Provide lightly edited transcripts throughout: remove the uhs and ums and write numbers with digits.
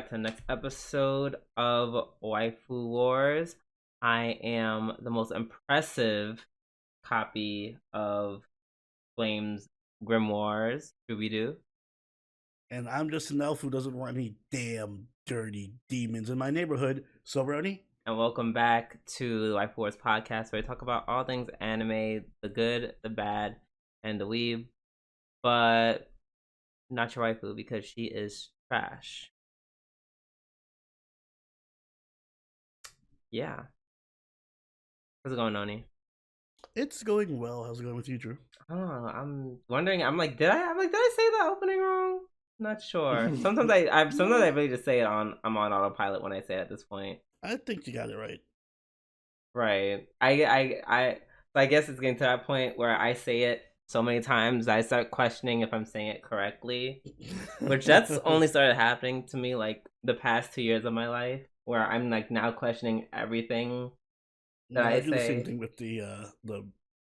back to the next episode of Waifu Wars. I am the most impressive copy of Flame's Grimoires, Scooby-Doo. And I'm just an elf who doesn't want any damn dirty demons in my neighborhood. So, Brony? And welcome back to the Waifu Wars podcast, where we talk about all things anime, the good, the bad, and the weeb. But not your waifu, because she is trash. Yeah. How's it going, Noni? It's going well. How's it going with you, Drew? I don't know. I'm wondering. Did I say the opening wrong? Not sure. Sometimes I really just say it on. I'm on autopilot when I say it at this point. I think you got it right. Right. So I guess it's getting to that point where I say it so many times I start questioning if I'm saying it correctly. Which that's only started happening to me like the past 2 years of my life, where I'm like now questioning everything that I do say. The same thing with the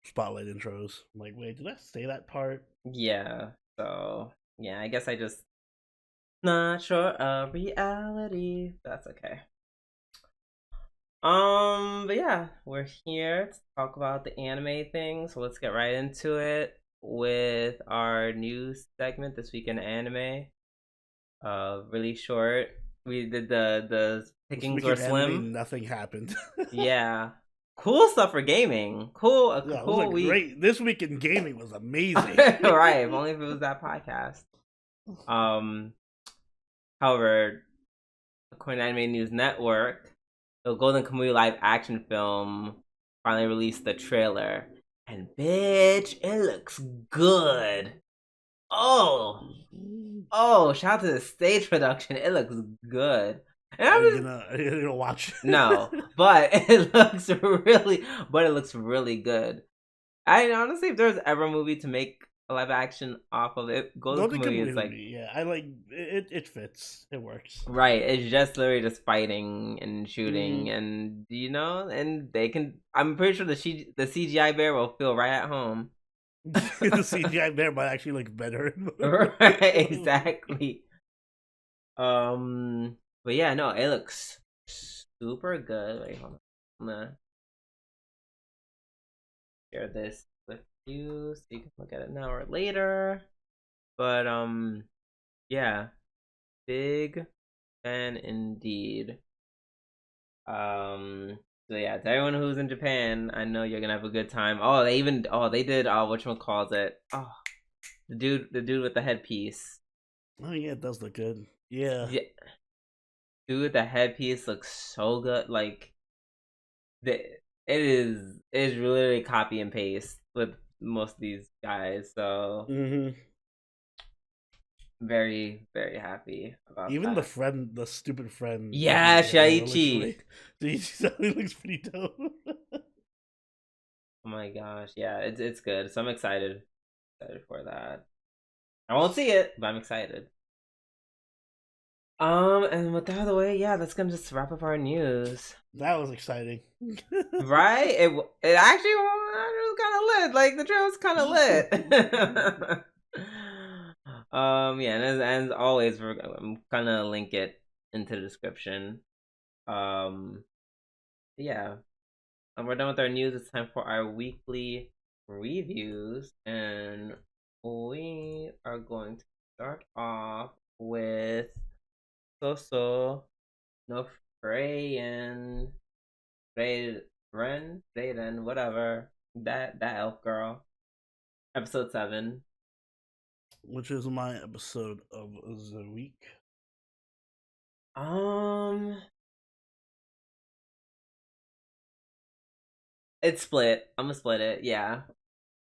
spotlight intros. I'm like, wait, did I say that part? Yeah. So yeah, I guess I just not sure of reality. That's okay. But yeah, we're here to talk about the anime thing, so let's get right into it with our new segment, This Week in Anime. Really short. We did the pickings were slim. Anime, nothing happened. Yeah. Cool stuff for gaming. Cool, yeah, cool it was week. Great. This week in gaming was amazing. Right, if only if it was that podcast. However, according to Anime News Network, the Golden Kamuy live action film finally released the trailer, and bitch, it looks good. Oh, shout out to the stage production. It looks good. And Are you gonna watch it? No, but it looks really good. I honestly, if there's ever a movie to make a live action off of it, Golden Kamuy is like, yeah, I like it. It fits. It works. Right, it's just literally just fighting and shooting, and and they can. I'm pretty sure the CGI bear will feel right at home. The CGI bear might actually look better. Right, exactly. But yeah, no, it looks super good. Wait, hold on. I'm gonna share this with you so you can look at it now or later. But yeah, big fan indeed. So yeah, to everyone who's in Japan, I know you're gonna have a good time. They did whatchamacallit. Oh, the dude with the headpiece. Oh yeah, it does look good. Yeah. Dude, the headpiece looks so good. Like it is really copy and paste with most of these guys. So very, very happy about even that. the stupid friend. Yeah, Shaiichi. He looks pretty dope. Oh my gosh, yeah, it's good. So I'm excited for that. I won't see it, but I'm excited. And with that out of the way, yeah, that's gonna just wrap up our news. That was exciting, right? It actually was kind of lit. Like the trail was kind of lit. Yeah, and as always, I'm gonna link it into the description. Yeah, and we're done with our news. It's time for our weekly reviews, and we are going to start off with Sousou no Frieren, whatever, that elf girl, episode 7, which is my episode of the week. It's split. I'm gonna split it. Yeah,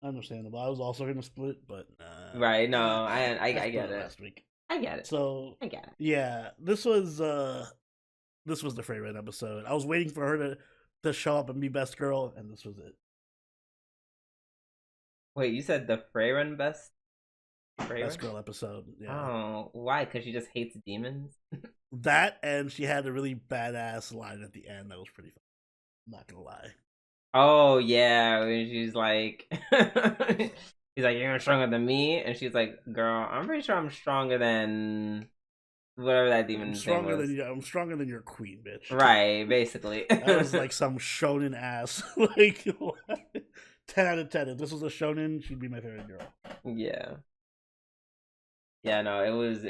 understandable. I was also gonna split, but right. No, I get it. Last week, I get it. So I get it. Yeah, this was the Frieren episode. I was waiting for her to show up and be best girl, and this was it. Wait, you said the Frieren best girl episode? Yeah. Oh, why? Because she just hates demons. That, and she had a really badass line at the end that was pretty fun. I'm not gonna lie. Oh yeah, when she's like, he's like, "You're stronger than me," and she's like, "Girl, I'm pretty sure I'm stronger than whatever that I'm demon's name stronger was. than you. I'm stronger than your queen, bitch. Right, basically. That was like some shonen ass. Like 10 out of 10. If this was a shonen, she'd be my favorite girl. Yeah. Yeah, no, it was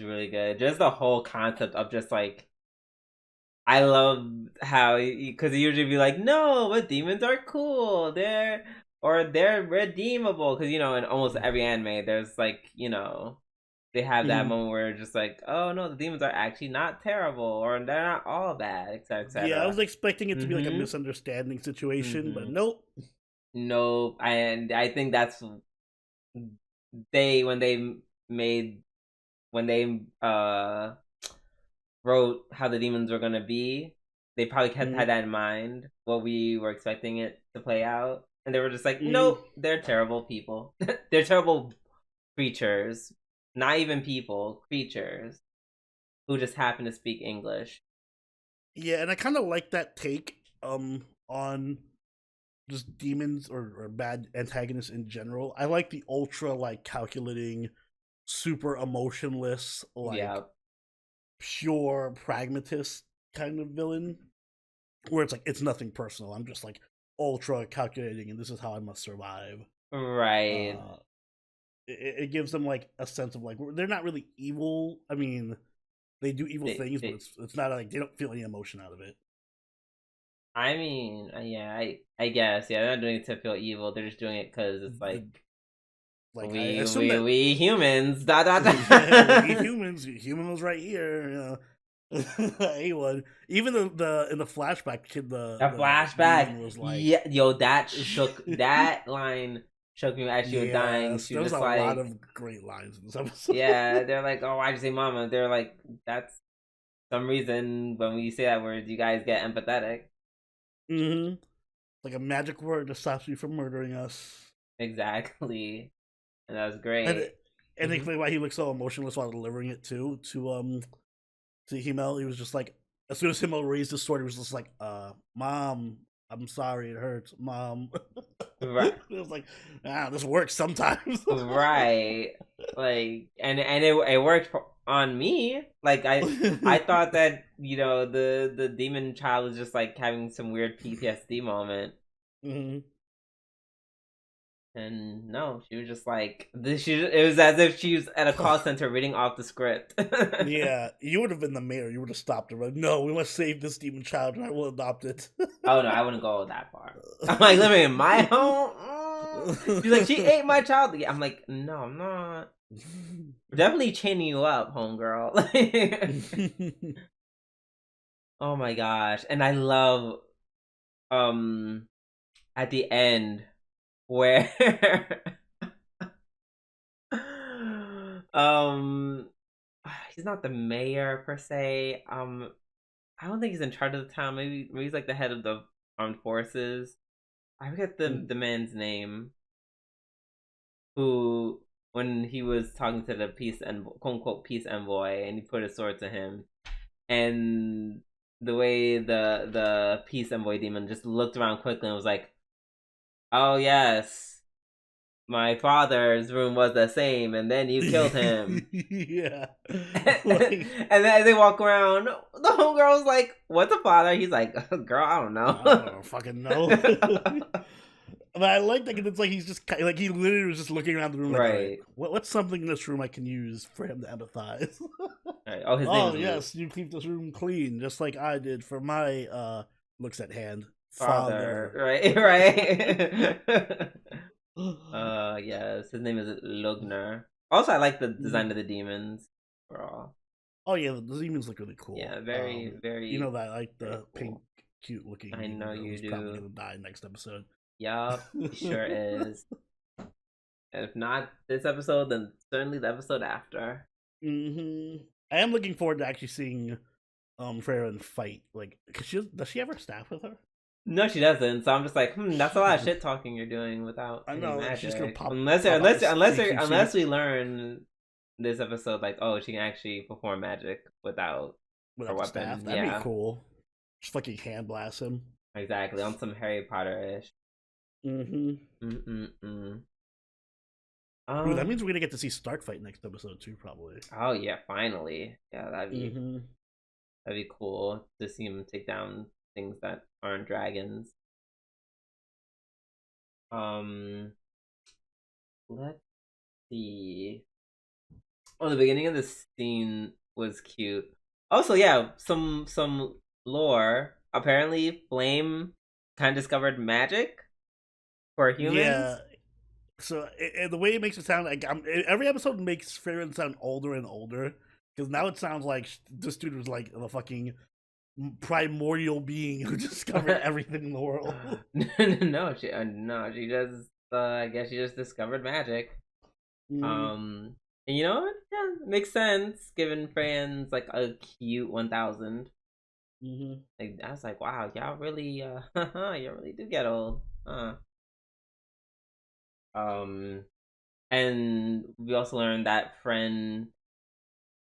really good. Just the whole concept of just like I love how because he usually be like, no, but demons are cool. They're redeemable because you know in almost every anime there's like they have that moment where it's just like, oh no, the demons are actually not terrible or they're not all bad, etc. Yeah, I etc. was expecting it to be like a misunderstanding situation, but nope. Nope, and I think that's they made when they wrote how the demons were gonna be, they probably had that in mind, what we were expecting it to play out. And they were just like, nope, they're terrible people. They're terrible creatures. Not even people, creatures who just happen to speak English. Yeah, and I kind of like that take on just demons or bad antagonists in general. I like the ultra like calculating, super emotionless, like pure pragmatist kind of villain, where it's like it's nothing personal. I'm just like ultra calculating, and this is how I must survive. Right. It gives them like a sense of like they're not really evil. I mean, they do evil things, but it's not like they don't feel any emotion out of it. I mean, yeah, I guess, yeah, they're not doing it to feel evil. They're just doing it because it's like we humans. Da da da. Yeah, we humans. Human was right here. A1. Even the in the flashback kid, the flashback was like, yeah, yo, that shook that line shook me as she was dying. She was there's just a like, lot of great lines in this episode. yeah, they're like, oh, why'd you say mama? They're like, that's some reason when we say that word, you guys get empathetic. Like a magic word to stop you from murdering us. Exactly, and that was great. And they explain why he looks so emotionless while delivering it to Himmel. He was just like, as soon as Himmel raised his sword, he was just like, Mom, I'm sorry, it hurts, Mom. Right. It was like, this works sometimes. Right. Like, and it worked on me. Like, I thought that the demon child was just like having some weird PTSD moment. And no, she was just like it was as if she was at a call center reading off the script. Yeah, you would have been the mayor. You would have stopped her. Like, no, we must save this demon child, and I will adopt it. Oh no, I wouldn't go that far. I'm like living in my home. She's like, she ate my child. I'm like, no, I'm not. Definitely chaining you up, homegirl. Oh my gosh, and I love at the end where he's not the mayor per se. I don't think he's in charge of the town. Maybe he's like the head of the armed forces. I forget the man's name. Who, when he was talking to the peace and quote unquote peace envoy, and he put his sword to him, and the way the peace envoy demon just looked around quickly and was like, "Oh yes, my father's room was the same, and then you killed him." Yeah. And then as they walk around, the homegirl's like, "What's a father?" He's like, "Girl, I don't know. I don't fucking know." But I like that because it's like he's just like he literally was just looking around the room like, right. What's something in this room I can use for him to empathize? Right. Oh, his name is yes, you keep this room clean just like I did for my looks at hand father. Right. Yes, his name is Lugner. Also, I like the design of the demons overall. Oh yeah, the demons look really cool. Yeah, very very. You know that I like the cool. Pink, cute looking. I know you do. Probably gonna die next episode. Yup, sure is. And if not this episode, then certainly the episode after. I am looking forward to actually seeing Frieren fight. Like, does she ever staff with her? No, she doesn't. So I'm just like, that's a lot of shit talking you're doing without any magic. She's gonna pop. Unless we learn this episode, like, oh, she can actually perform magic without her weapon. Staff. That'd be cool. Just fucking hand blast him. Exactly, on some Harry Potter-ish. Ooh, that means we're gonna get to see Stark fight next episode too, probably. Oh yeah, finally. Yeah, Mm-hmm. that'd be cool to see him take down things that aren't dragons. Let's see. Oh, the beginning of the scene was cute. Also, yeah, some lore. Apparently, Flame kind of discovered magic for Yeah. humans. So the way it makes it sound like every episode makes Frieren sound older and older because now it sounds like this dude was like the fucking primordial being who discovered everything in the world. No, she just. I guess she just discovered magic. Mm-hmm. And you know what? Yeah, it makes sense given Fran's like a cute 1000. Mm-hmm. Like I was like, wow, y'all really, you really do get old, huh? Um, and we also learned that friend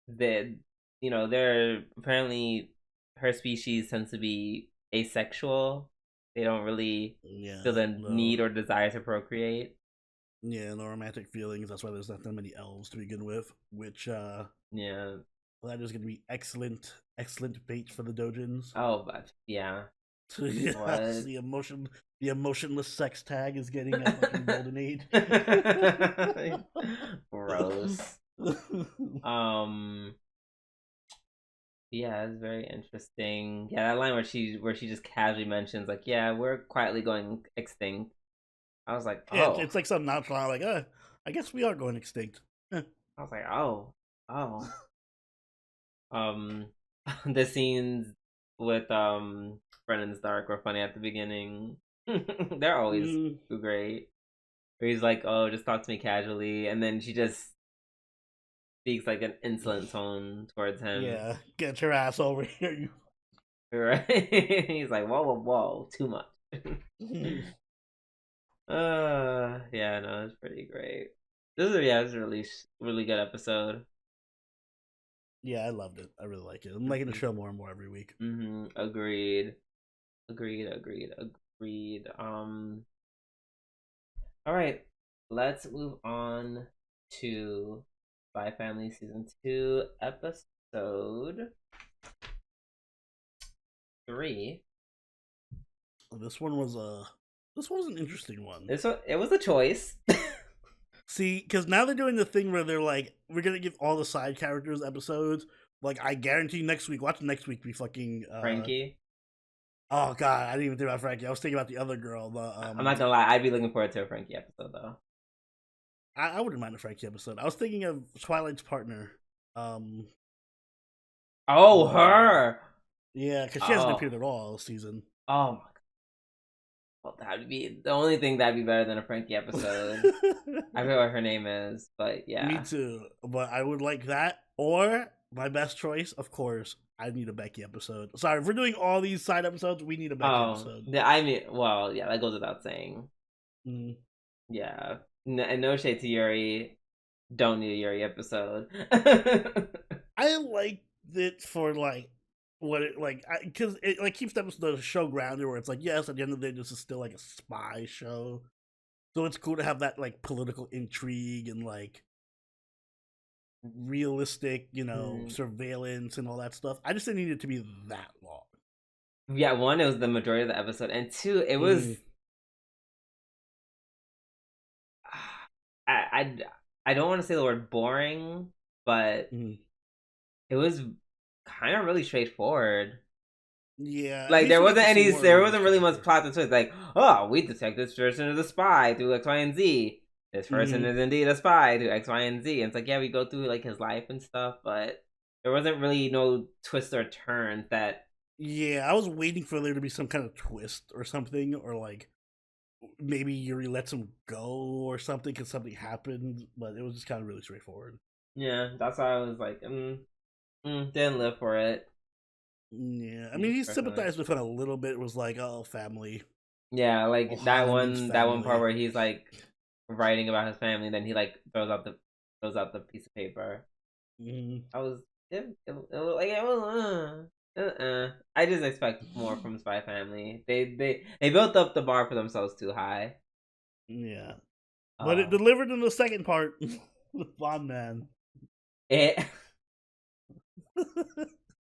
that they're apparently her species tends to be asexual. They don't really feel Yeah, the no. need or desire to procreate. Yeah, no romantic feelings. That's why there's not that many elves to begin with. Which Yeah. well, that is going to be excellent, excellent bait for the dojins. Oh, but yeah. So yes, What? the emotionless sex tag is getting a fucking golden age. Gross. Um. Yeah, it's very interesting. Yeah, that line where she just casually mentions like, "Yeah, we're quietly going extinct." I was like, Yeah, "Oh." it's like some nonchalant, like, I guess we are going extinct. I was like, "Oh, oh." Um, the scenes with Brennan Stark were funny at the beginning. They're always Mm, great. Where he's like, "Oh, just talk to me casually," and then she just speaks like an insolent tone towards him. yeah, get your ass over here, Right? He's like, "Whoa, whoa, whoa, too much." you. Yeah, no, it's pretty great. This is a really good episode. Yeah, I loved it. I really like it. I'm liking the show more and more every week. Agreed. Agreed. All right, let's move on to Spy Family season 2, episode 3. This one was an interesting one. It was a choice. See, because now they're doing the thing where they're like, we're gonna give all the side characters episodes. Like, I guarantee next week. Watch next week be fucking. Frankie. Oh god, I didn't even think about Frankie. I was thinking about the other girl. I'm not gonna lie, I'd be looking forward to a Frankie episode though. I wouldn't mind a Frankie episode. I was thinking of Twilight's partner. Um. Oh, her. Yeah, because she hasn't Oh, appeared at all this season. oh my. Well, that'd be the only thing that'd be better than a Frankie episode. I forget what her name is, but yeah. Me too. But I would like that. Or my best choice, of course, I need a Becky episode. Sorry, if we're doing all these side episodes, we need a Becky episode. Yeah, I mean, well, yeah, that goes without saying. Mm. Yeah, and no shade to Yuri. Don't need a Yuri episode. I liked it for like what it like because it like keeps the show grounded where it's like, yes, at the end of the day this is still like a spy show, so it's cool to have that like political intrigue and like realistic surveillance and all that stuff. I just didn't need it to be that long. Yeah, one, it was the majority of the episode, and two, it was Mm. I don't want to say the word boring, but Mm. it was kind of really straightforward. Yeah, at Like least we get to see more of there each wasn't really much character. plot to twist. Like, oh, we detect this person is a spy through X, Y, and Z. This person Mm. is indeed a spy through X, Y, and Z. And it's like, yeah, we go through like his life and stuff, but there wasn't really no twist or turn that. Yeah, I was waiting for there to be some kind of twist or something, or like maybe Yuri lets him go or something because something happened, but it was just kind of really straightforward. Yeah, that's why I was like, didn't live for it. Yeah, I mean, he sympathized with it a little bit. Was like, oh, family. Yeah, like Ohana means that one part family. where he's like writing about his family, then he like throws out the piece of paper. Mm. I was it was I just expect more from Spy Family. They built up the bar for themselves too high. Yeah, But it delivered in the second part with Bond Man. It.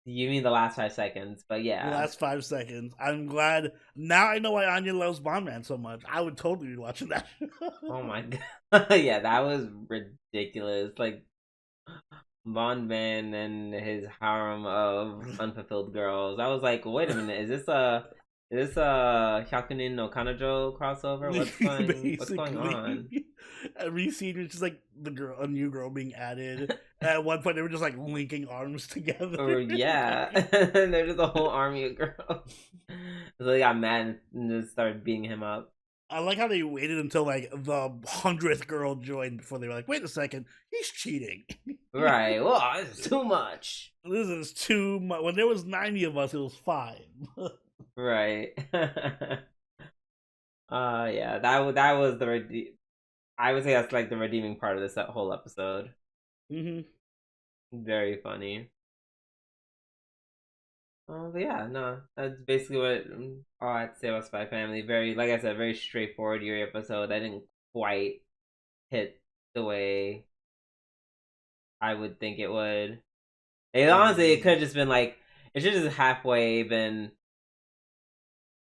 You mean the last 5 seconds, but yeah. The last 5 seconds. I'm glad. Now I know why Anya loves Bond Man so much. I would totally be watching that. Oh my god. Yeah, that was ridiculous. Like, Bond Man and his harem of unfulfilled girls. I was like, wait a minute, is this a Hyakunin no Kanojo crossover? What's going on? Every scene was just like a new girl being added. At one point, they were just like linking arms together. Yeah, they're just a whole army of girls. So they got mad and just started beating him up. I like how they waited until like the 100th girl joined before they were like, "Wait a second, he's cheating." Right. Well, this is too much. This is too much. When there was 90 of us, it was fine. Right. Yeah. That was the I would say that's like the redeeming part of this whole episode. Mm-hmm. Very funny. But yeah, no, that's basically what all I had to say about Spy Family. Very, like I said, very straightforward Yuri episode. I didn't quite hit the way I would think it would. Honestly, it could have just been like, it should have just halfway been.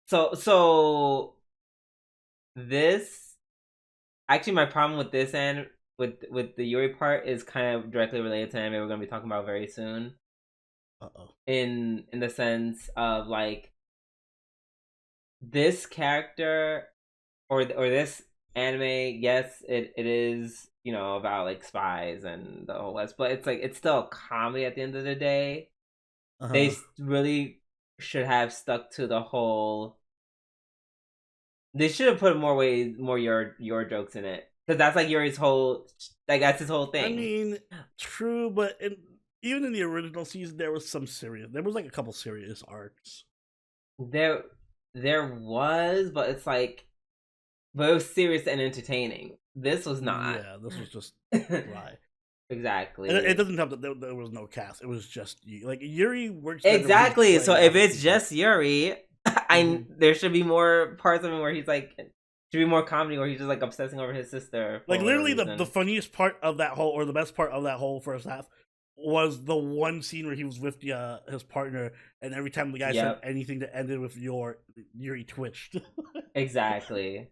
So this, actually, my problem with this and with the Yuri part is kind of directly related to anime we're gonna be talking about very soon. In the sense of like, this character or this anime, yes, it is, you know, about like spies and the whole West, but it's like, it's still a comedy at the end of the day. They really should have stuck to the whole. They should have put more your jokes in it, because that's like Yuri's whole, like that's his whole thing. I mean, true, but even in the original season, there was like a couple serious arcs. There was, but it's like, but it was serious and entertaining. This was not. Yeah, this was just dry. Exactly. It doesn't help that there was no cast. It was just like Yuri works. Exactly. So if it's just Yuri, there should be more parts of him where he's like, should be more comedy where he's just like obsessing over his sister. Like literally, the funniest part of that whole, or the best part of that whole first half, was the one scene where he was with his partner, and every time the guy said anything that ended with Yuri twitched. Exactly.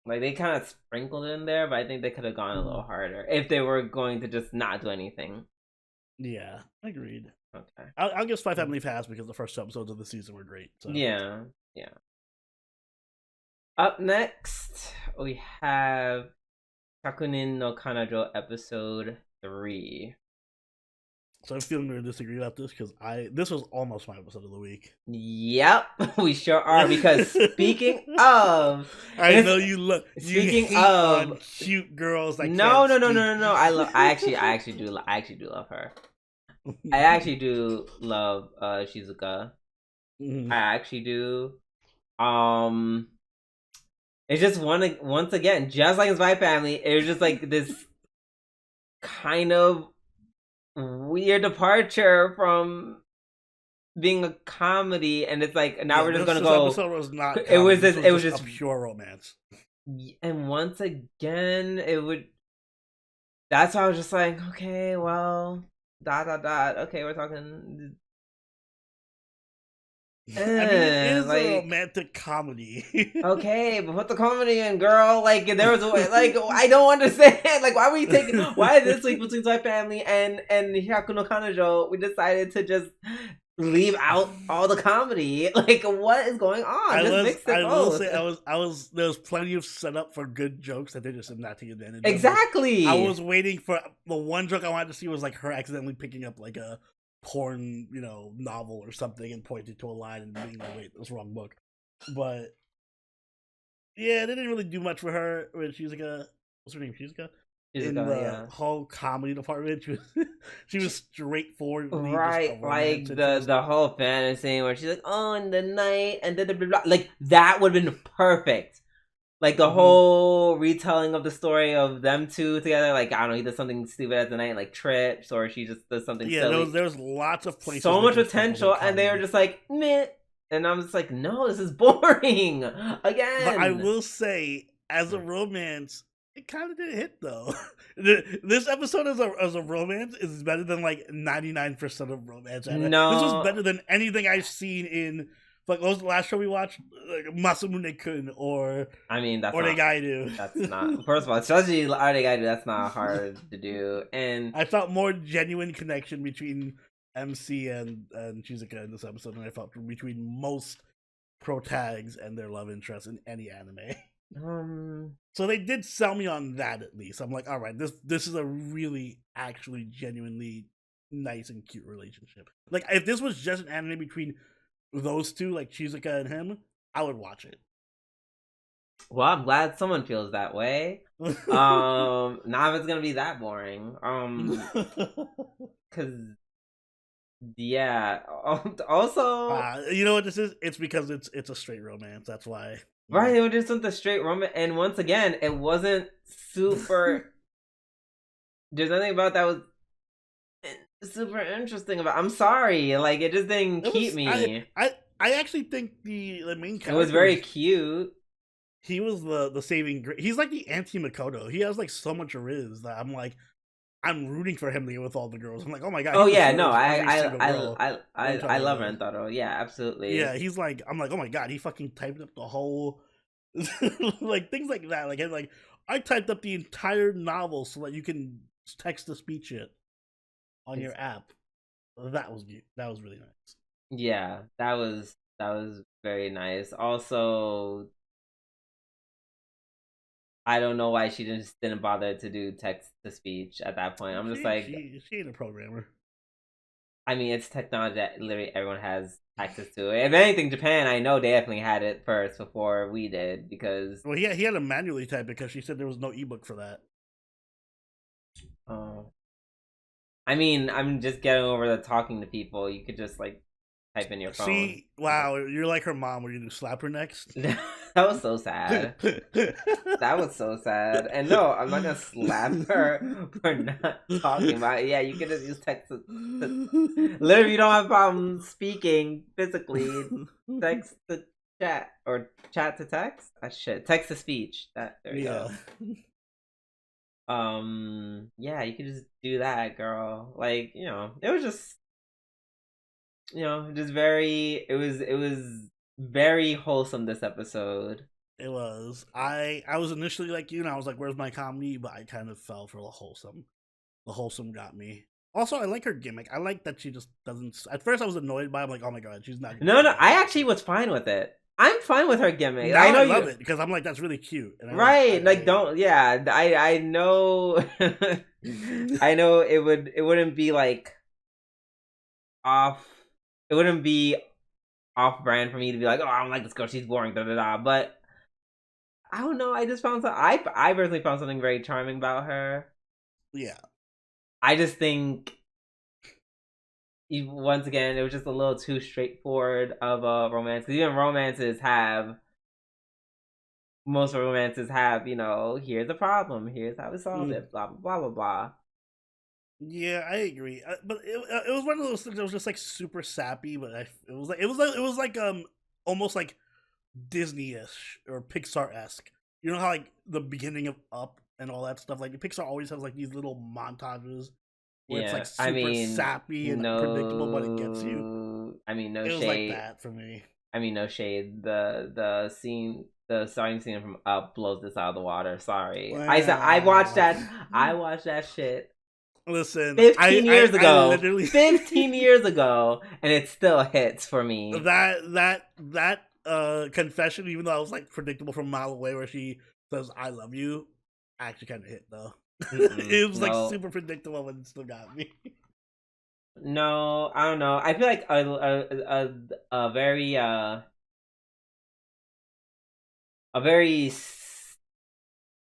Like, they kind of sprinkled it in there, but I think they could have gone a little harder if they were going to just not do anything. Yeah, agreed. Okay. I'll give Spy Family pass because the first 2 episodes of the season were great. So. Yeah. Up next, we have Shakunin no Kanojo episode 3. So I'm feeling we're going to disagree about this because this was almost my episode of the week. Yep, we sure are, because speaking of, I know you look. Speaking of cute girls, like no. I actually do love her. I actually do love Shizuka. Mm-hmm. I actually do. It's just once again, just like in Spy Family, it was just like this kind of weird departure from being a comedy, and it's like now we're just gonna go. This episode was not. It was just a pure romance. And once again, it would. That's why I was just like, okay, well, ... Okay, we're talking. I mean, it is a romantic comedy. Okay, but put the comedy in, girl. Like, there was a way. Like, I don't understand. Like, why were you taking? Why this week between Spy Family and Hyaku no Kanojo, we decided to just leave out all the comedy? Like, what is going on? I will say, there was plenty of setup for good jokes that they just did not take advantage of. Exactly. I was waiting for the one joke I wanted to see was like her accidentally picking up like a porn, novel or something and pointing to a line and being like, wait, that's the wrong book. But yeah, they didn't really do much for her when Shizuka. What's her name? Shizuka? In the whole comedy department, she was straightforward, right? Like the whole fantasy where she's like, "Oh, in the night," and blah, blah, blah. Like that would have been perfect. Like the whole retelling of the story of them two together. Like, I don't know, he does something stupid at the night, like trips, or she just does something silly. Yeah, there's lots of places. So much potential, and they were just like, meh. And I'm just like, no, this is boring again. But I will say, as a romance, it kind of didn't hit though. This episode as a romance is better than like 99% of romance. No, this was better than anything I've seen in. Like, what was the last show we watched? Like Masamune-kun or I mean that's Oregairu. That's not. First of all, especially Oregairu, that's not hard to do. And I felt more genuine connection between MC and Shizuka in this episode than I felt between most pro tags and their love interests in any anime. So they did sell me on that at least. I'm like, all right, this is a really actually genuinely nice and cute relationship. Like if this was just an anime between those two, like Shizuka and him, I would watch it. Well, I'm glad someone feels that way. Now if it's gonna be that boring. Cause yeah. Also, you know what this is? It's because it's a straight romance. That's why. Right, it was just the straight romance, and once again, it wasn't super. There's nothing about that was super interesting about. I'm sorry, like it just didn't keep me. I actually think the main character. It was very cute. He was the saving grace. He's like the anti Makoto. He has like so much riz that I'm like, I'm rooting for him to get with all the girls. I'm like, oh my god. Oh yeah, no, I love Rentaro. Yeah, absolutely. Yeah, he's like, I'm like, oh my god, he fucking typed up the whole, like things like that. Like I typed up the entire novel so that you can text to speech it on your app. That was good. That was really nice. Yeah, that was very nice. Also, I don't know why she didn't bother to do text to speech at that point. I'm just like, she ain't a programmer. I mean, it's technology that literally everyone has access to. If anything, Japan, I know they definitely had it first before we did because. Well, he had to manually type because she said there was no ebook for that. Oh. I mean, I'm just getting over the talking to people. You could just like type in your phone. See, wow, you're like her mom. Were you gonna slap her next? That was so sad. That was so sad. And no, I'm not gonna slap her for not talking about it. Yeah, you can just use text to literally, you don't have a problem speaking physically. Text to chat or chat to text. Shit, text to speech. There you go. Yeah, you could just do that, girl. Like, you know, it was just, you know, just very. It was very wholesome this episode. It was. I was initially like you, and I was like, "Where's my comedy?" But I kind of fell for the wholesome. The wholesome got me. Also, I like her gimmick. I like that she just doesn't. At first, I was annoyed by it. I'm like, "Oh my god, she's not." No, I actually was fine with it. I'm fine with her gimmick. Now I know I love it because I'm like, that's really cute. And right? Don't. Yeah, I know. I know it wouldn't be like off. It wouldn't be off brand for me to be like, oh, I don't like this girl. She's boring. Da da da. But I don't know. I just found I personally found something very charming about her. Yeah. I just think. Once again, it was just a little too straightforward of a romance. Because even most romances have, you know, here's the problem, here's how we solve it, blah blah blah blah blah. Yeah, I agree. But it was one of those things that was just like super sappy, but it was like almost like Disney-ish or Pixar-esque. You know how like the beginning of Up and all that stuff, like Pixar always has like these little montages. Where it's like super sappy and predictable, but it gets you. I mean, no shade. It was shade. like that for me. I mean, no shade. The starting scene from Up blows this out of the water. Sorry, wow. I watched that shit. Listen, 15 years ago, 15 years ago, and it still hits for me. That confession, even though I was like predictable from a mile away, where she says "I love you," actually kind of hit though. It was like super predictable, but it still got me. No, I don't know. I feel like a very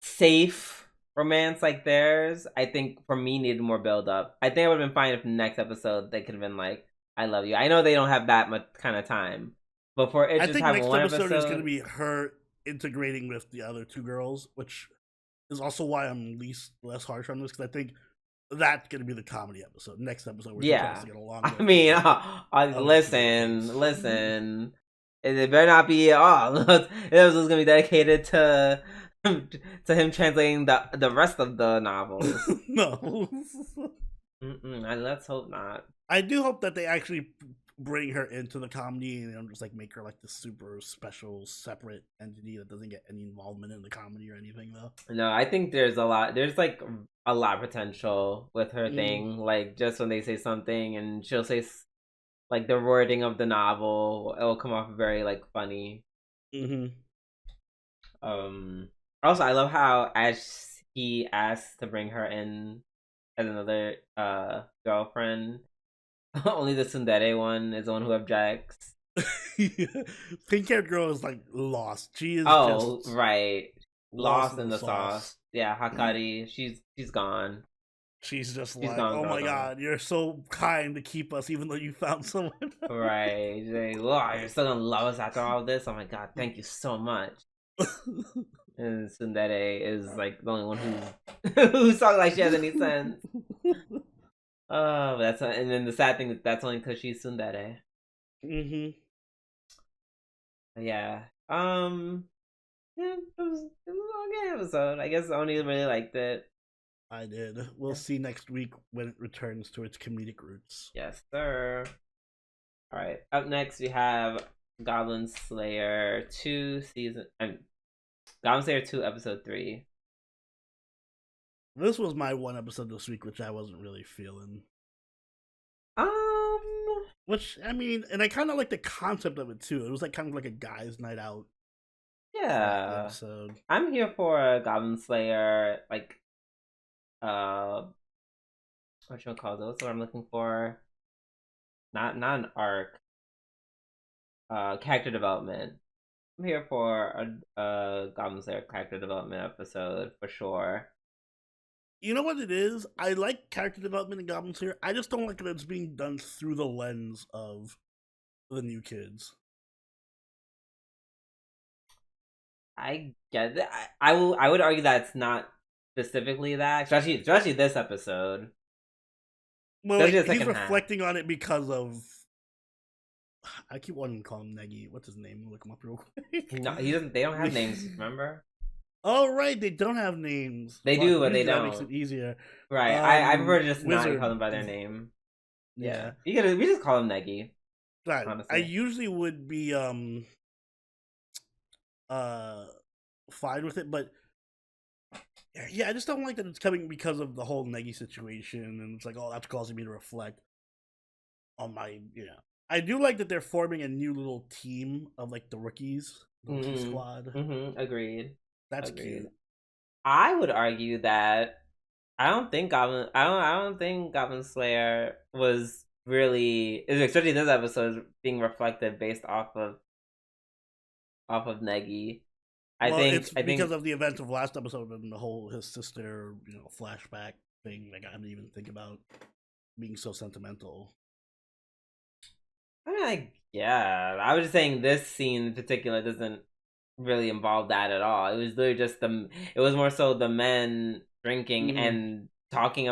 safe romance like theirs, I think for me needed more build up. I think it would have been fine if the next episode they could have been like, "I love you." I know they don't have that much kind of time, but for it, I think next episode is going to be her integrating with the other two girls, which is also why I'm less harsh on this, because I think that's going to be the comedy episode. Next episode, where she tries to get along with. I mean, listen. It better not be. This was going to be dedicated to to him translating the rest of the novels. No. Let's hope not. I do hope that they actually bring her into the comedy and don't just like make her like this super special separate entity that doesn't get any involvement in the comedy or anything though. No, I think there's like a lot of potential with her thing. Like just when they say something and she'll say like the wording of the novel, it'll come off very like funny. Also, I love how as he asks to bring her in as another girlfriend, only the tsundere one is the one who objects. Pink haired girl is like lost. She is just right. Lost in the sauce. Yeah, Hakari, she's gone. She's just like, oh my god, you're so kind to keep us even though you found someone. Right. Like, wow, you're still gonna love us after all this? Oh my god, thank you so much. And tsundere is like the only one who's talking like she has any sense. Oh, and then the sad thing that's only because she's tsundere. Yeah. Yeah, it was a okay episode. I guess Oni really liked it. I did. We'll see next week when it returns to its comedic roots. Yes, sir. All right. Up next, we have Goblin Slayer 2 Goblin Slayer 2 episode 3. This was my one episode this week, which I wasn't really feeling. Which, I mean, and I kind of like the concept of it too. It was like kind of like a guy's night out. Yeah. Episode. I'm here for a Goblin Slayer, like, what you call it? What's what I'm looking for? Not an arc. Character development. I'm here for a Goblin Slayer character development episode for sure. You know what it is? I like character development in Goblin Slayer. I just don't like that it's being done through the lens of the new kids. I get it. I would argue that it's not specifically that, especially this episode. Well, like, he's reflecting on it because of. I keep wanting to call him Negi. What's his name? Look him up real quick. No, he doesn't. They don't have names. Remember? Oh right, they don't have names. They do, but they don't. That makes it easier. Right. I prefer to just Wizard. Not call them by their name. Yeah. We just call him Negi. Right. Honestly. I usually would be fine with it, but yeah, I just don't like that it's coming because of the whole Negi situation, and it's like, oh, that's causing me to reflect on my, I do like that they're forming a new little team of like the rookies, the rookie squad. Agreed. That's cute. I would argue that I don't think Goblin Slayer was really, especially this episode, being reflected based off of Negi. I think because of the events of last episode and the whole his sister, flashback thing. Like I didn't even think about being so sentimental. I mean, I was just saying this scene in particular doesn't really involve that at all. It was literally just it was more so the men drinking and talking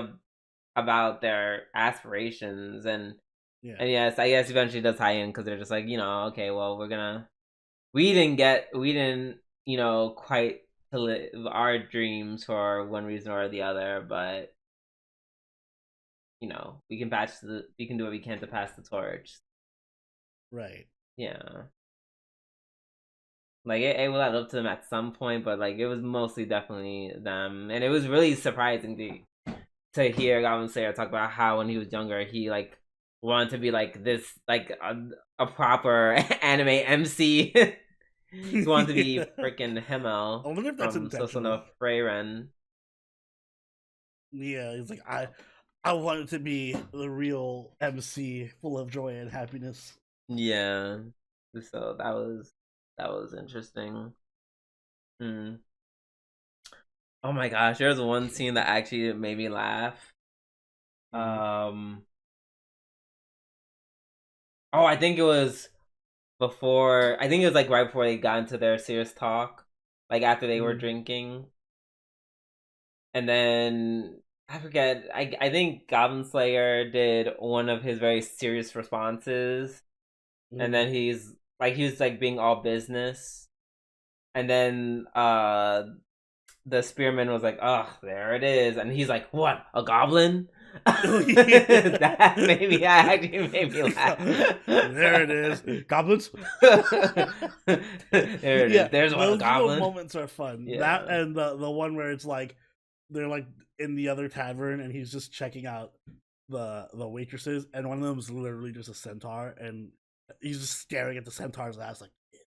about their aspirations and yes, I guess eventually it does tie in because they're just like, okay, well, we didn't quite to live our dreams for one reason or the other, but we can do what we can to pass the torch. Right. Yeah. Like it will add up to them at some point, but like it was mostly definitely them, and it was really surprising to hear Goblin Slayer talk about how when he was younger he like wanted to be like this, like a proper anime MC. He wanted to be freaking Himmel. I wonder if that's intentional. Frieren. Yeah, he's like I wanted to be the real MC, full of joy and happiness. Yeah, so that was interesting. Oh my gosh, there was one scene that actually made me laugh. I think it was before. I think it was like right before they got into their serious talk, like after they were drinking, and then I forget. I think Goblin Slayer did one of his very serious responses, and then he was like being all business, and then the spearman was like, "Oh, there it is," and he's like, "What? A goblin?" Oh, yeah. That actually made me laugh. There it is, goblins. There it Yeah, is. There's one, a those little goblin. moments are fun. That Yeah. and the one where it's like they're like in the other tavern and he's just checking out the waitresses, and one of them is literally just a centaur, and he's just staring at the centaur's ass like, yeah,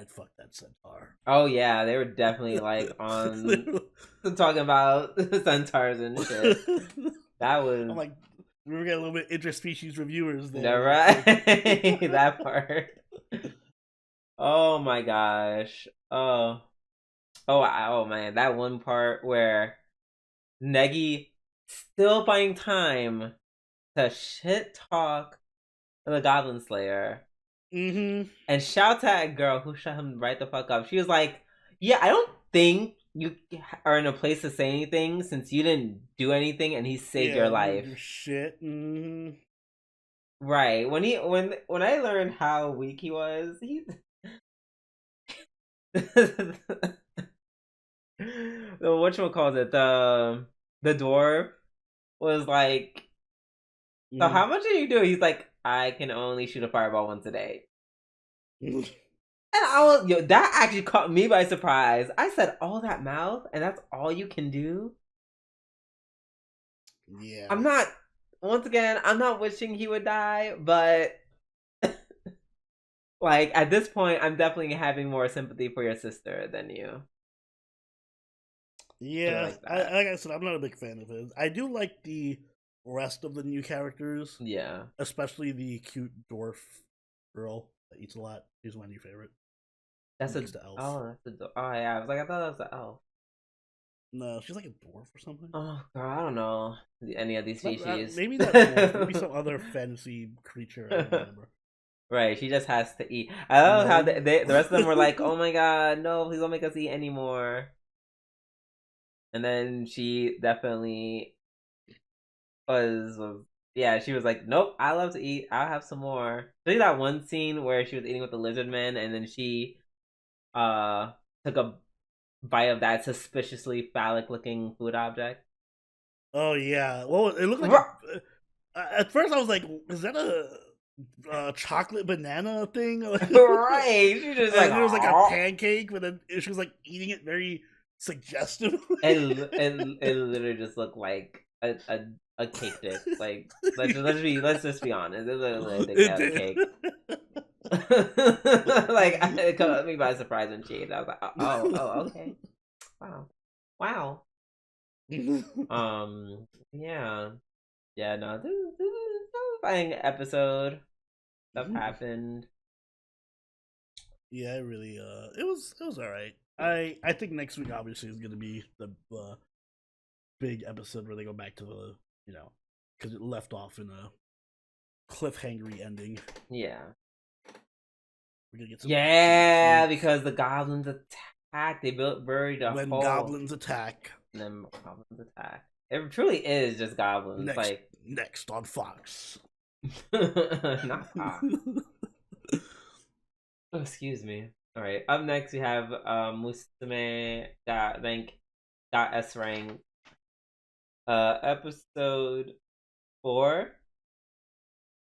I'd fuck that centaur. Oh yeah, they were definitely like on talking about centaurs and shit. That I'm was like, we were getting a little bit interspecies reviewers no there. right. That part. Oh my gosh. Oh man, that one part where Negi still finding time to shit talk the Goblin Slayer Mm-hmm. and shout at that girl who shut him right the fuck up. She was like, "Yeah, I don't think you are in a place to say anything since you didn't do anything and he saved your Yeah, you do life." shit. Mm-hmm. Right. When I learned how weak he was, he the whatchamacallit, the dwarf was like, "So Mm-hmm. how much are you doing?" He's like, "I can only shoot a fireball once a day." And I was, yo, that actually caught me by surprise. I said, "All that mouth, and that's all you can do?" Yeah. I'm not. Once again, I'm not wishing he would die, but like at this point, I'm definitely having more sympathy for your sister than you. Shit Yeah, like that. like I said, I'm not a big fan of his. I do like the rest of the new characters, Yeah, especially the cute dwarf girl that eats a lot. She's my new favorite. that's a. Next to Elf. Oh, that's a. Oh yeah, I was like, I thought that was an elf. No, she's like a dwarf or something. Oh girl, I don't know any of these species. Maybe not dwarf. Maybe some other fantasy creature. I don't remember. Right, she just has to eat. I love how No. the rest of them were like, "Oh my god, no, please don't make us eat anymore." And then she definitely was yeah, she was like, "Nope, I love to eat. I'll have some more." See that one scene where she was eating with the lizard man, and then she uh took a bite of that suspiciously phallic looking food object. Oh yeah. Well, it looked like a. Right, At first, I was like, "Is that a chocolate banana thing?" she just like, And it was like a oh, pancake, but then she was like eating it very suggestively. it literally just looked like a cake dick. Like let's just be honest, it looked like a dick It out of did. cake. Like it caught me by surprise when she ate. I was like, oh, okay, wow. Yeah, yeah. No, this is a fine episode. Stuff happened. Yeah, it really it was all right. I think next week obviously is going to be the big episode where they go back to the, because it left off in a cliffhangery ending. Yeah, We're gonna get some yeah, next week. because the goblins attacked. They buried a When hole. goblins attack. And then goblins attack. It truly is just goblins. Next Like next on Fox. not Fox. Oh, excuse me. All right. Up next, we have Musume Ga Rank S rank. Episode 4.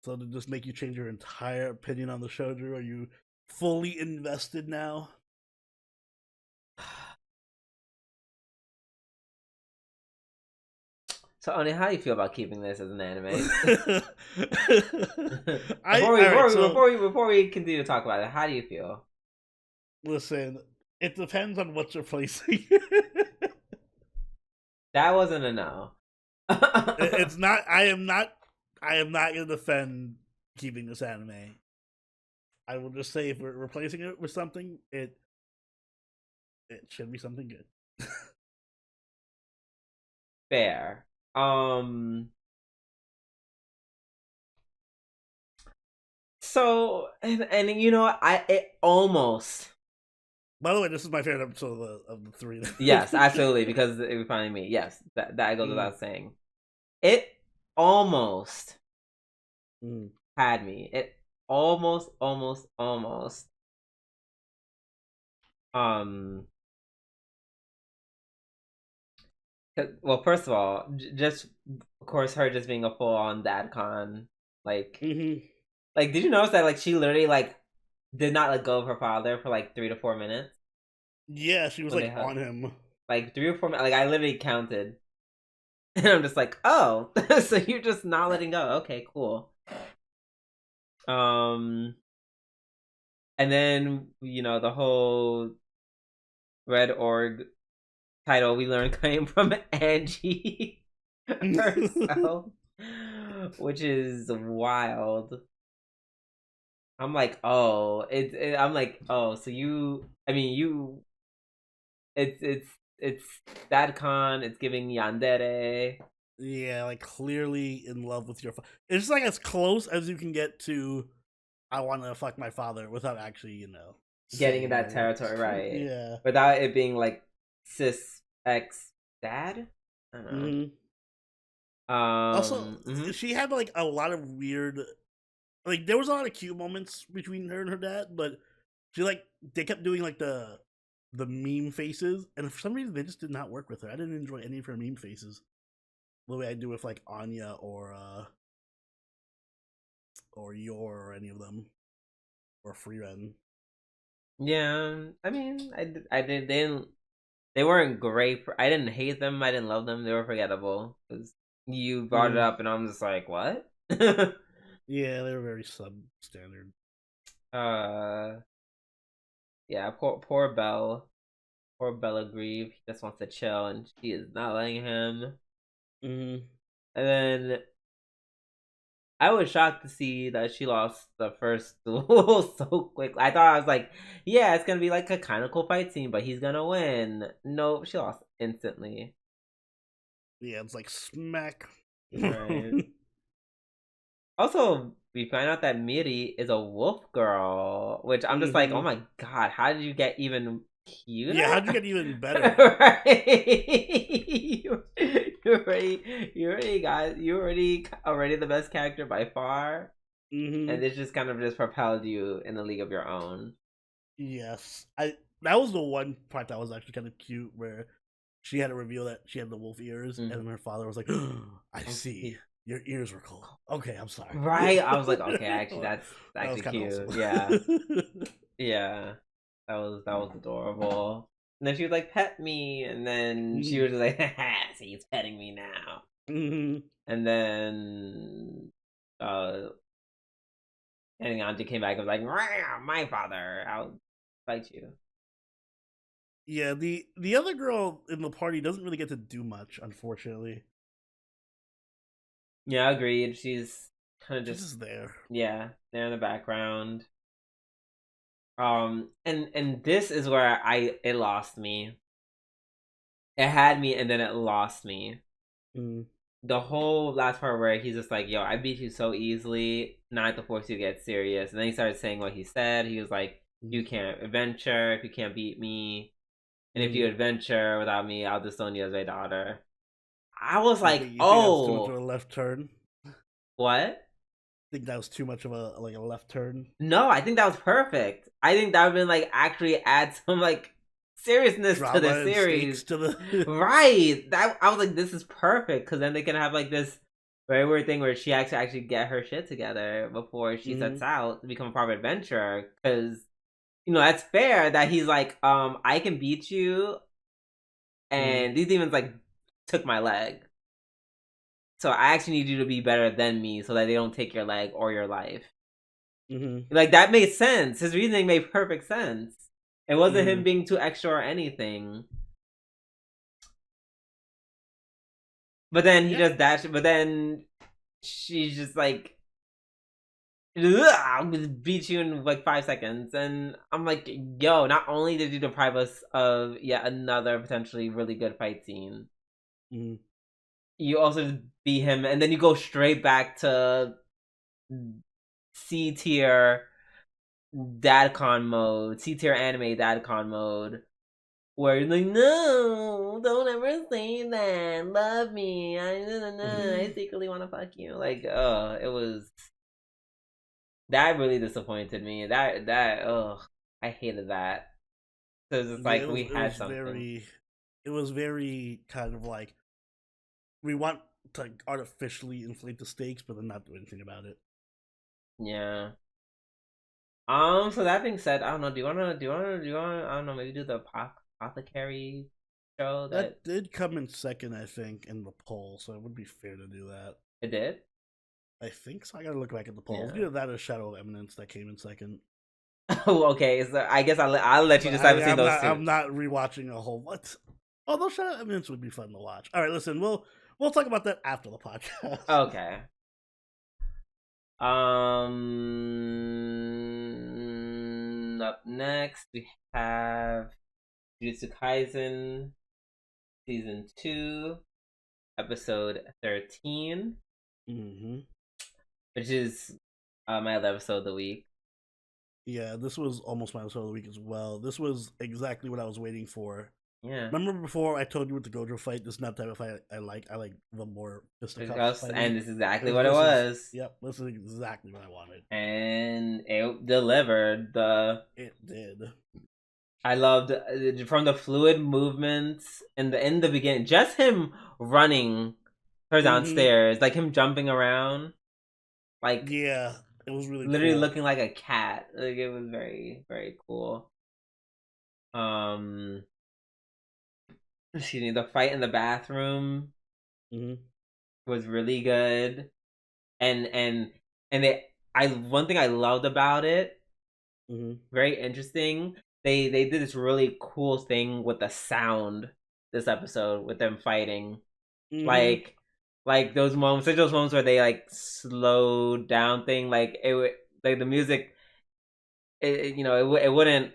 So to just make you change your entire opinion on the show, Drew, are you fully invested now? So, Oni, how do you feel about keeping this as an anime? So Before we continue to talk about it, how do you feel? listen, it depends on what's replacing. That wasn't a no. It's not. I am not. I am not going to defend keeping this anime. I will just say if we're replacing it with something, it should be something good. Fair. So and you know it almost. By the way, this is my favorite episode of the three. Yes, absolutely, because it was finally me. Yes, that goes Mm. without saying. It almost Mm. had me. It almost. Um, Well, first of all, just of course her just being a full on dad con, like Mm-hmm. like did you notice that like she literally like did not let go of her father for like 3 to 4 minutes Yeah, she was when they like hugged, on him. like 3 or 4 minutes. Like I literally counted, and I'm just like, oh, so you're just not letting go? Okay, cool. Um, and then the whole Red Org title we learned came from Angie herself, which is wild. I'm like, oh, I'm like, oh, so I mean, it's that con. It's giving yandere. Yeah, like clearly in love with your. It's like as close as you can get to. I want to fuck my father without actually, Getting in saying the that words. territory, right? Yeah. Without it being like cis ex dad. I don't know. Hmm. Also, Mhm. she had like a lot of weird. Like there was a lot of cute moments between her and her dad, but she like they kept doing like the meme faces, and for some reason they just did not work with her. I didn't enjoy any of her meme faces the way I do with like Anya or Yor or any of them or Frieren. Yeah, I mean, I did. They weren't great. I didn't hate them. I didn't love them. They were forgettable because you brought it Mm-hmm. up, and I'm just like, what? Yeah, they were very substandard. uh, yeah. Poor Belle. Poor Bella Grieve. He just wants to chill, and she is not letting him. Mm-hmm. And then I was shocked to see that she lost the first duel so quick. I thought I was like, yeah, it's gonna be like a kind of cool fight scene, but he's gonna win. Nope, she lost instantly. Yeah, it's like smack. Right. Also, we find out that Miri is a wolf girl, which I'm just like, oh Mm-hmm. my god, how did you get even Yeah, cuter? how'd you get even better? Right? You already the best character by far, Mm-hmm. and this just kind of just propelled you in a league of your own. Yes, I. That was the one part that was actually kind of cute, where she had to reveal that she had the wolf ears, Mm-hmm. and her father was like, "I see, your ears were cold. Okay, I'm sorry." Right? I was like, okay, actually, That that's was actually kind of awesome. cute. Yeah, yeah. That was adorable. And then she would like pet me, and then she Mhm. was just like, "See, he's petting me now." Mhm. And then, and Anji came back and was like, "Rah, "My father, I'll fight you." Yeah, the other girl in the party doesn't really get to do much, unfortunately. Yeah, agreed. She's kind of She's just, just there. yeah, there in the background. And this is where it lost me. It had me, and then it lost me. Mm. The whole last part where he's just like, "Yo, I beat you so easily. Now I have to force you to get serious." And then he started saying what he said. He was like, Mm. "You can't adventure if you can't beat me, and if you Mm. adventure without me, I'll disown you as my daughter." I was You like, think that's too much of "Oh, a left turn? what?" Think that was too much of a left turn? No, I think that was perfect. I think that would have been like actually add some like seriousness to Drama the and series. stakes to the. Right. That I was like, this is perfect because then they can have like this very weird thing where she actually get her shit together before she sets Mhm. out to become a proper adventurer. Because that's fair that he's like, I can beat you, Mhm. and these demons like took my leg. So I actually need you to be better than me so that they don't take your leg or your life. Mhm. Like that made sense. His reasoning made perfect sense. It wasn't him Mhm. being too extra or anything. But then he Yeah. just dashed. But then she's just like, "Ugh, I'm gonna beat you in like 5 seconds," and I'm like, "Yo!" Not only did you deprive us of yet another potentially really good fight scene, Mhm. you also just beat him, and then you go straight back to C tier dadcon mode, C tier anime dadcon mode, where you're like, no, don't ever say that. Love me. I secretly want to fuck you. Like, it was that really disappointed me. I hated that. So it's just Yeah, like we it had was something. very, it was very kind of like we want to artificially inflate the stakes, but then not do anything about it. Yeah. So that being said, I don't know. Do you wanna? I don't know. Maybe do the apothecary show that That did come in second, I think, in the poll, so it would be fair to do that. it did. I think so. I gotta look back at the polls. Yeah. Either that or Shadow of Eminence that came in second. Oh, okay. So I guess I'll let you But decide between those two. I'm not rewatching a whole what. Although Shadow of Eminence would be fun to watch. All right, listen, we'll talk about that after the podcast. Okay. Up next we have Jujutsu Kaisen Season 2, Episode 13, which is my other episode of the week. Yeah, this was almost my episode of the week as well. This was exactly what I was waiting for. Yeah. Remember before I told you with the Gojo fight, this is not the type of fight I like. I like the more Fisticuffs, fighting. and this is exactly what it was. Yep, this is exactly what I wanted. And it delivered. It did. I loved from the fluid movements in the beginning, just him running her downstairs, like him jumping around, like yeah, it was really literally cool. looking like a cat. Like it was very, very cool. Excuse me. The fight in the bathroom was really good, and one thing I loved about it, very interesting. They did this really cool thing with the sound this episode with them fighting, like those moments, where they like slowed down thing, like the music, the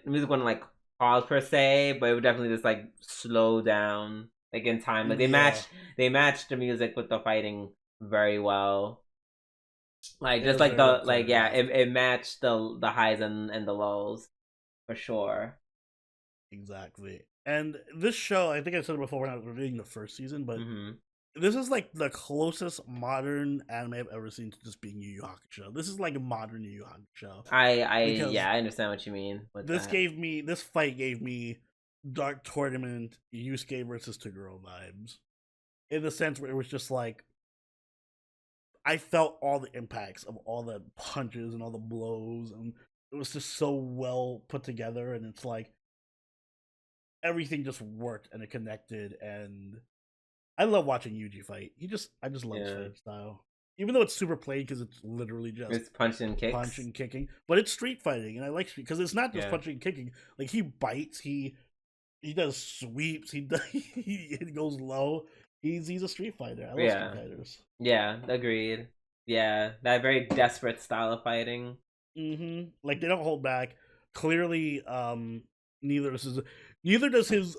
music wouldn't like pause per se, but it would definitely just like slow down like in time. Like they matched the music with the fighting very well. Like just like it matched the highs and the lows for sure. Exactly. And this show, I think I said it before when I was reviewing the first season, but this is like the closest modern anime I've ever seen to just being Yu Yu Hakusho. This is like a modern Yu Yu Hakusho. I understand what you mean. This fight gave me Dark Tournament Yusuke versus Toguro vibes. In the sense where it was just like I felt all the impacts of all the punches and all the blows, and it was just so well put together, and it's like everything just worked and it connected, and I love watching Yuji fight. I just love his fight style. Even though it's super plain because it's literally just it's punching and kicking, but it's street fighting, and I like street because it's not just punching and kicking. Like he bites, he does sweeps, he goes low. He's a street fighter. I love street fighters. Yeah, agreed. Yeah, that very desperate style of fighting. Like they don't hold back. Clearly, neither does his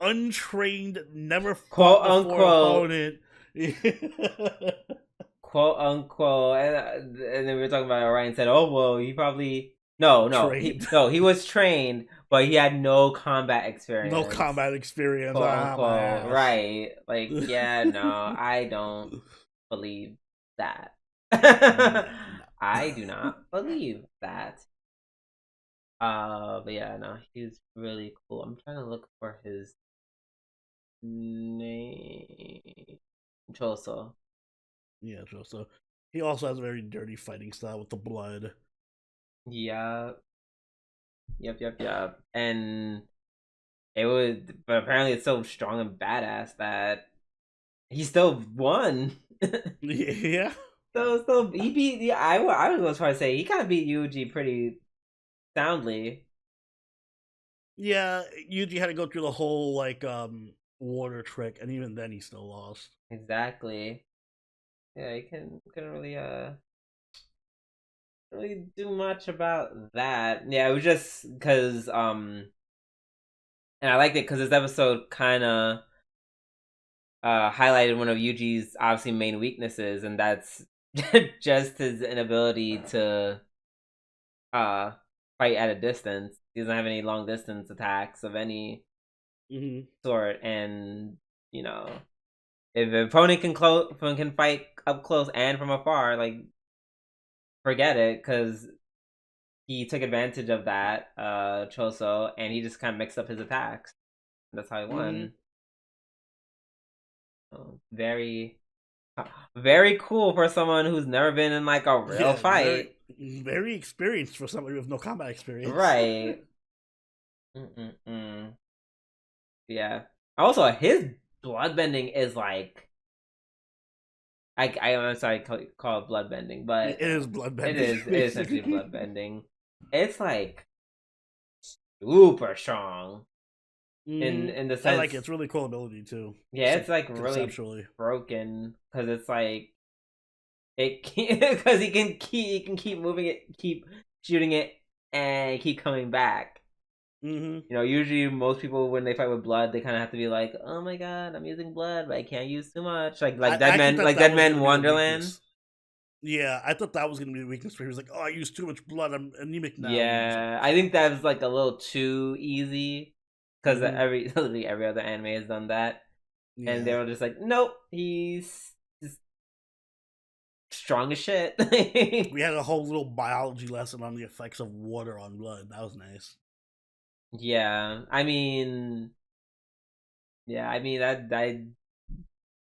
untrained, never quote fought unquote opponent. Quote unquote, and then we were talking about Ryan said, "Oh well, he probably he was trained, but he had no combat experience. No combat experience, quote unquote, right? Like, yeah, no, I don't believe that. I do not believe that. But yeah, no, he's really cool. I'm trying to look for his name. Choso. Yeah, Choso. He also has a very dirty fighting style with the blood. Yeah. Yep. And but apparently it's so strong and badass that he still won. Yeah. So he beat. Yeah, I was going to try to say he kind of beat Yuji pretty soundly. Yeah, Yuji had to go through the whole like water trick, and even then he still lost. Exactly. Yeah, he couldn't really do much about that. Yeah, it was just because and I liked it because this episode kind of highlighted one of Yuji's obviously main weaknesses, and that's just his inability to fight at a distance. He doesn't have any long distance attacks of any sort, and if an opponent can fight up close and from afar, like forget it, because he took advantage of that, Choso, and he just kind of mixed up his attacks. That's how he won. Very, very cool for someone who's never been in like a real Yeah, fight. very experienced for somebody with no combat experience. Right. Mm-mm-mm. Yeah. Also, his bloodbending is like I'm sorry, call it bloodbending, but It is bloodbending, it is essentially basically. bloodbending. It's like super strong in the I like sense, it. It's really cool ability too. yeah, Just it's like like really conceptually. broken because it's like it because he can keep moving it, keep shooting it, and keep coming back. Mm-hmm. You know, usually most people when they fight with blood, they kind of have to be like, "Oh my god, I'm using blood, but I can't use too much." I actually thought Like that Dead was Man gonna be the Wonderland. weakness. Yeah, I thought that was gonna be the weakness for he was like, "Oh, I used too much blood. I'm anemic now." And it's like, Yeah, I think that was like a little too easy because mm-hmm. literally every other anime has done that, and they Yeah. were just like, "Nope, he's just strong as shit." We had a whole little biology lesson on the effects of water on blood. That was nice. Yeah, I mean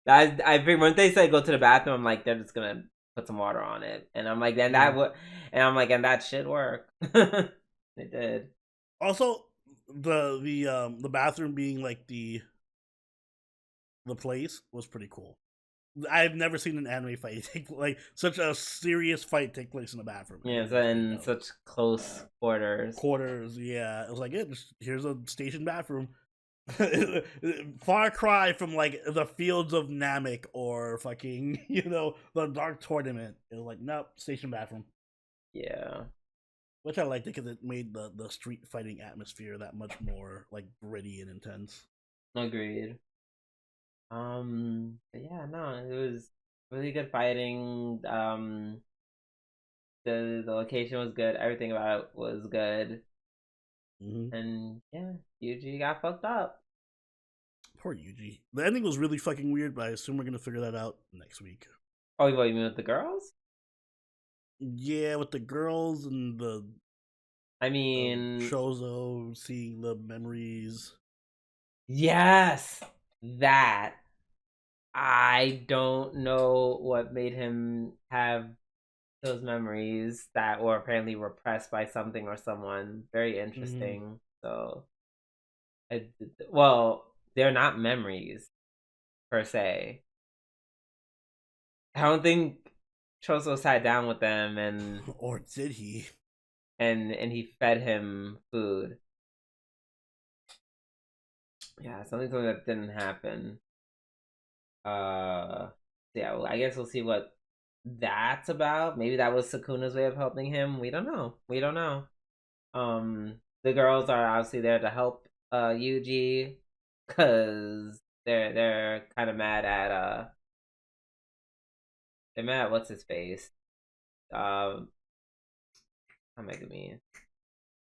I think when they say go to the bathroom, I'm like they're just gonna put some water on it, and I'm like, then that Mm. would, and I'm like, and that should work. It did. Also, the bathroom being like the place was pretty cool. I've never seen an anime fight take like such a serious fight take place in a bathroom. Yeah, It it's was pretty in dope. such close quarters. Quarters, yeah. It was like, yeah, here's a station bathroom. Far cry from like the fields of Namek or fucking the Dark Tournament. It was like, nope, station bathroom. Yeah, Which I liked because it made the street fighting atmosphere that much more like gritty and intense. agreed. But yeah, no, it was really good fighting. The location was good. Everything about it was good. Mm-hmm. And yeah, Yuji got fucked up. Poor Yuji. The ending was really fucking weird, but I assume we're gonna figure that out next week. Oh, what you mean with the girls? Yeah, with the girls and the I mean, Shozo seeing the memories. yes, that. I don't know what made him have those memories that were apparently repressed by something or someone. Very Mm-hmm. interesting. So, I, well, they're not memories per se. I don't think Choso sat down with them Or did he? and he fed him food. Yeah, something that didn't happen. Uh, yeah, well, I guess we'll see what that's about. Maybe that was Sakuna's way of helping him. We don't know. We don't know. The girls are obviously there to help Yuji because they're kind of mad at they're mad at what's his face. How am I gonna mean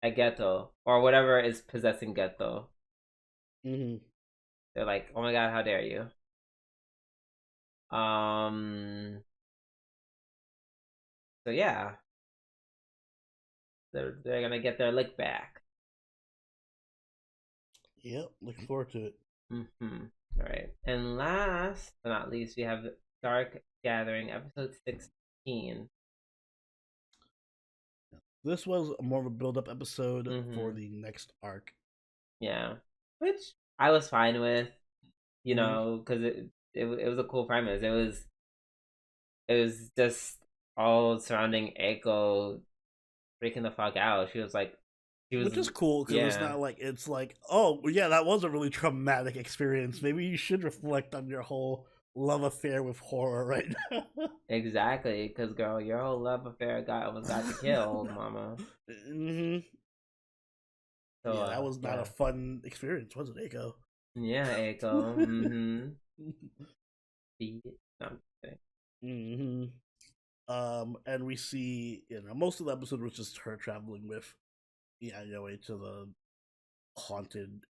at Geto or whatever is possessing Geto. Mm-hmm. They're like, oh my god, how dare you? Um. So yeah, they're gonna get their lick back. Yep, looking forward to it. Mm-hmm. All right, and last but not least, we have Dark Gathering, episode 16. This was more of a build-up episode for Mm-hmm. the next arc. Yeah, which I was fine with, you Mm-hmm. know, because it was a cool premise. It was just all surrounding Echo freaking the fuck out. She was, Which is cool because yeah, it's like, oh yeah, that was a really traumatic experience. Maybe you should reflect on your whole love affair with horror right now. exactly. Because girl, your whole love affair almost got you killed, mama. hmm So Yeah, that was not a yeah, fun experience, was it, Echo? yeah, Echo. Mm-hmm. Beat. No, I'm kidding. hmm and we see, most of the episode was just her traveling with Yayoi to the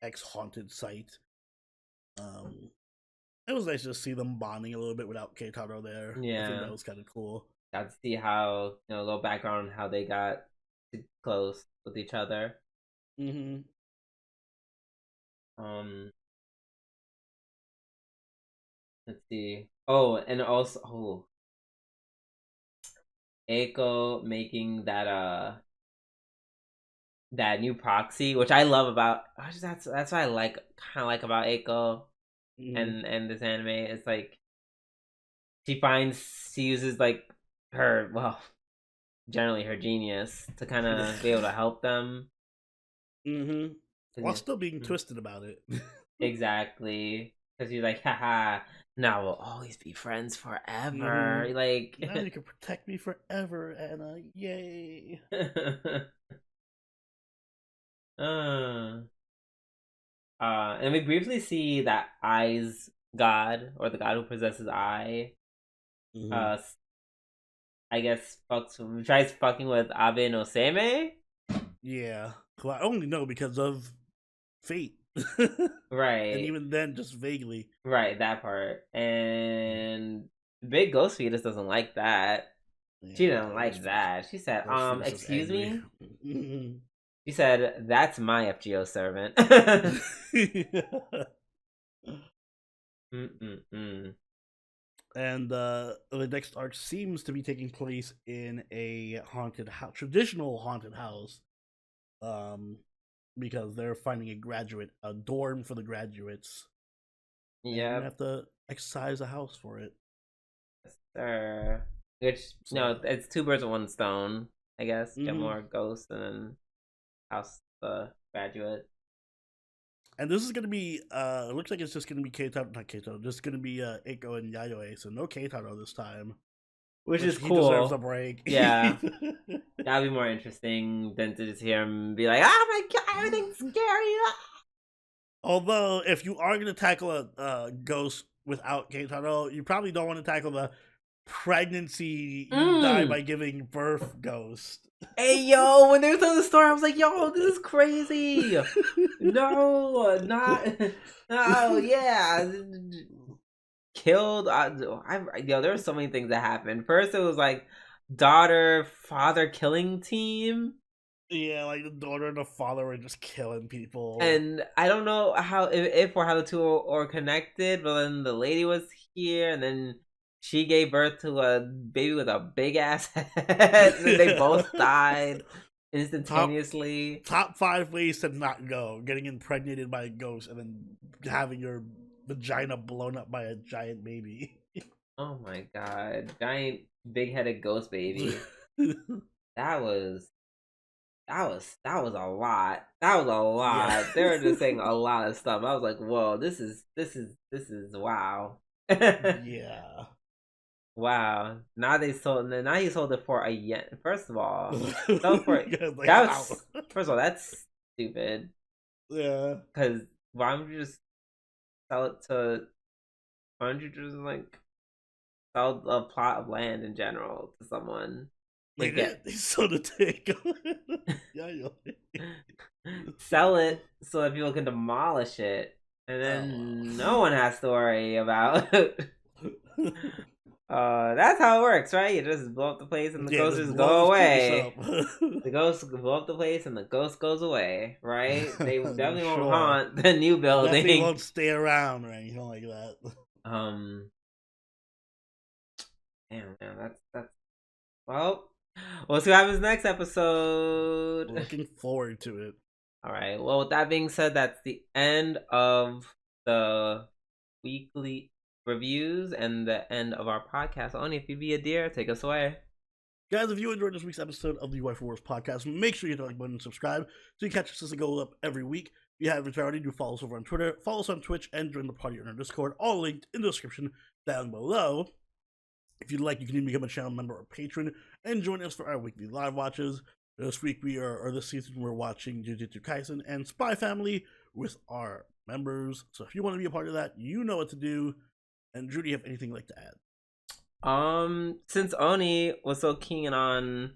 ex-haunted site. Um, it was nice to see them bonding a little bit without Keitaro there. I think that Yeah, was kind of cool. got to see how a little background on how they got close with each other. hmm Um, Let's see. Oh, and also Eiko making that new proxy, which I love about. That's what I kind of like about Eiko and this anime. It's like she uses like her generally her genius to kind of be able to help them. While still being twisted about it. Exactly, because you're like, haha. Now we'll always be friends forever. Like now you can protect me forever, Anna. Yay! And we briefly see that Ai's god, or the god who possesses Ai, I guess tries fucking with Abe no Seimei. Yeah, who I only know because of Fate. Right. And even then, just vaguely. Right, that part. And Big Ghost Fetus doesn't like that. Yeah, she didn't like that. She said, excuse me? She said, that's my FGO servant. And the next arc seems to be taking place in a haunted house, traditional haunted house, because they're finding a dorm for the graduates. Yeah, have to excise a house for it. Sir, it's 2 birds with 1 stone. I guess get more ghosts and then house the graduate. And this is gonna be it looks like it's just gonna be just gonna be Eiko and Yayoi, so no Keitaro this time. Which is cool. He deserves a break. Yeah. That'd be more interesting than to just hear him be like, oh my god, everything's scary. Although, if you are gonna tackle a ghost without Keitaro, you probably don't want to tackle the pregnancy you die by giving birth ghost. Hey yo, when they were telling the story, I was like, yo, this is crazy. No, yeah. Killed. There were so many things that happened. First, it was like daughter father killing team. Yeah, like the daughter and the father were just killing people. And I don't know if or how the two are connected, but then the lady was here, and then she gave birth to a baby with a big ass head. And they both died instantaneously. Top 5 ways to not go: getting impregnated by a ghost and then having your vagina blown up by a giant baby. Oh my god, giant big-headed ghost baby. That was a lot. That was a lot. Yeah. They were just saying a lot of stuff. I was like, whoa, this is wow. Yeah. Wow. Now he sold it for a yen. First of all, first of all, that's stupid. Yeah. Because why don't you just sell it to? Why don't you just sell a plot of land in general to someone? They sold it to sell it so that people can demolish it, and then no one has to worry about. That's how it works, right? You just blow up the place and the ghosts just go away. The ghosts blow up the place and the ghost goes away, right? They definitely won't haunt the new building. Definitely won't stay around or anything like that. Damn, that's well. We'll see what happens next episode. Looking forward to it. All right. Well, with that being said, that's the end of the weekly reviews and the end of our podcast. Only if you be a dear, take us away. Guys, if you enjoyed this week's episode of the Waifu Wars podcast, make sure you hit the like button and subscribe so you catch us as it goes up every week. If you haven't already, do follow us over on Twitter, follow us on Twitch, and join the party in our Discord, all linked in the description down below. If you'd like, you can even become a channel member or patron and join us for our weekly live watches. This week this season we're watching Jujutsu Kaisen and Spy Family with our members. So if you want to be a part of that, you know what to do. And Drew, do you have anything you'd like to add? Since Oni was so keen on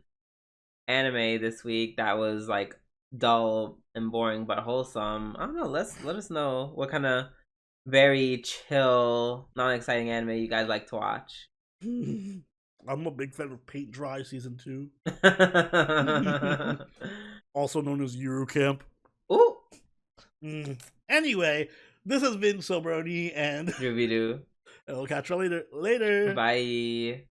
anime this week that was like dull and boring but wholesome, I don't know, let us know what kind of very chill, non-exciting anime you guys like to watch. I'm a big fan of Paint Dry Season 2. Also known as Euro Camp. Ooh. Anyway, this has been Sobroni and Ruby-doo. And we'll catch you later. Later. Bye.